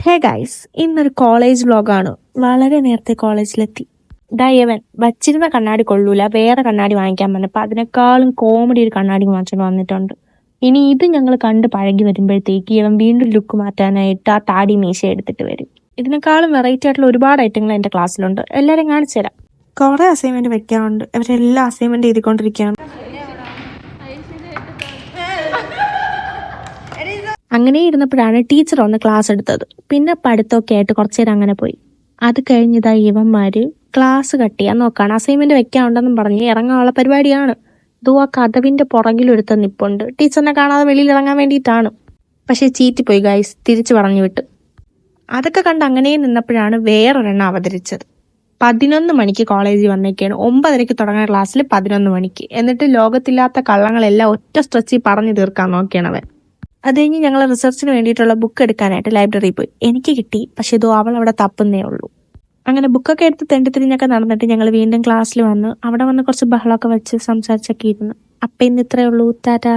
Hey guys, ഇന്നൊരു college വ്ലോഗാണ്. വളരെ നേരത്തെ കോളേജിലെത്തി. ദയവൻ വച്ചിരുന്ന കണ്ണാടി കൊള്ളൂല, വേറെ കണ്ണാടി വാങ്ങിക്കാൻ പറഞ്ഞപ്പോൾ അതിനേക്കാളും കോമഡി ഒരു കണ്ണാടി വാങ്ങിച്ചോണ്ട് വന്നിട്ടുണ്ട്. ഇനി ഇത് ഞങ്ങൾ കണ്ട് പഴകി വരുമ്പോഴത്തേക്ക് ഇവൻ വീണ്ടും ലുക്ക് മാറ്റാനായിട്ട് ആ താടി മീശ എടുത്തിട്ട് വരും. ഇതിനേക്കാളും വെറൈറ്റി ആയിട്ടുള്ള ഒരുപാട് ഐറ്റങ്ങൾ എൻ്റെ ക്ലാസ്സിലുണ്ട്. എല്ലാവരും കാണിച്ചു തരാം. കുറെ അസൈൻമെന്റ് വെക്കാറുണ്ട്. ഇവരെല്ലാം അസൈൻമെന്റ് എഴുതിക്കൊണ്ടിരിക്കുകയാണ്. അങ്ങനെ ഇരുന്നപ്പോഴാണ് ടീച്ചർ ഒന്ന് ക്ലാസ് എടുത്തത്. പിന്നെ പഠിത്തമൊക്കെ ആയിട്ട് കുറച്ചു നേരം അങ്ങനെ പോയി. അത് കഴിഞ്ഞതാ ഇവന്മാര് ക്ലാസ് കട്ട് ചെയ്യാൻ നോക്കാണ്. അസൈൻമെന്റ് വെക്കാനുണ്ടെന്നും പറഞ്ഞ് ഇറങ്ങാനുള്ള പരിപാടിയാണ്. ഇതോ ആ കഥവിന്റെ പുറകിലൊരുത്ത നിപ്പുണ്ട്. ടീച്ചറിനെ കാണാതെ വെളിയിൽ ഇറങ്ങാൻ വേണ്ടിയിട്ടാണ്. പക്ഷെ ചീറ്റിപ്പോയി ഗൈസ്, തിരിച്ചു പറഞ്ഞു വിട്ടു. അതൊക്കെ കണ്ട് അങ്ങനെ നിന്നപ്പോഴാണ് വേറൊരെണ്ണം അവതരിച്ചത്. 11 മണിക്ക് കോളേജിൽ വന്നേക്കാണ്. 9:30 തുടങ്ങുന്ന ക്ലാസ്സിൽ 11 മണിക്ക്. എന്നിട്ട് ലോകത്തില്ലാത്ത കള്ളങ്ങളെല്ലാം ഒറ്റ സ്ട്രെച്ചിൽ പറഞ്ഞു തീർക്കാൻ നോക്കിയാണ് അവൻ. അത് കഴിഞ്ഞ് ഞങ്ങൾ റിസർച്ചിന് വേണ്ടിയിട്ടുള്ള ബുക്ക് എടുക്കാനായിട്ട് ലൈബ്രറിയിൽ പോയി. എനിക്ക് കിട്ടി, പക്ഷെ ഇതോ അവൾ അവിടെ തപ്പുന്നേ ഉള്ളൂ. അങ്ങനെ ബുക്കൊക്കെ എടുത്ത് തെണ്ടിത്തിരിഞ്ഞൊക്കെ നടന്നിട്ട് ഞങ്ങൾ വീണ്ടും ക്ലാസ്സിൽ വന്ന് അവിടെ വന്ന് കുറച്ച് ബഹളമൊക്കെ വെച്ച് സംസാരിച്ചൊക്കെ ഇരുന്നു. അപ്പം ഇന്ന് ഇത്രയേ ഉള്ളൂ. ടാറ്റാ.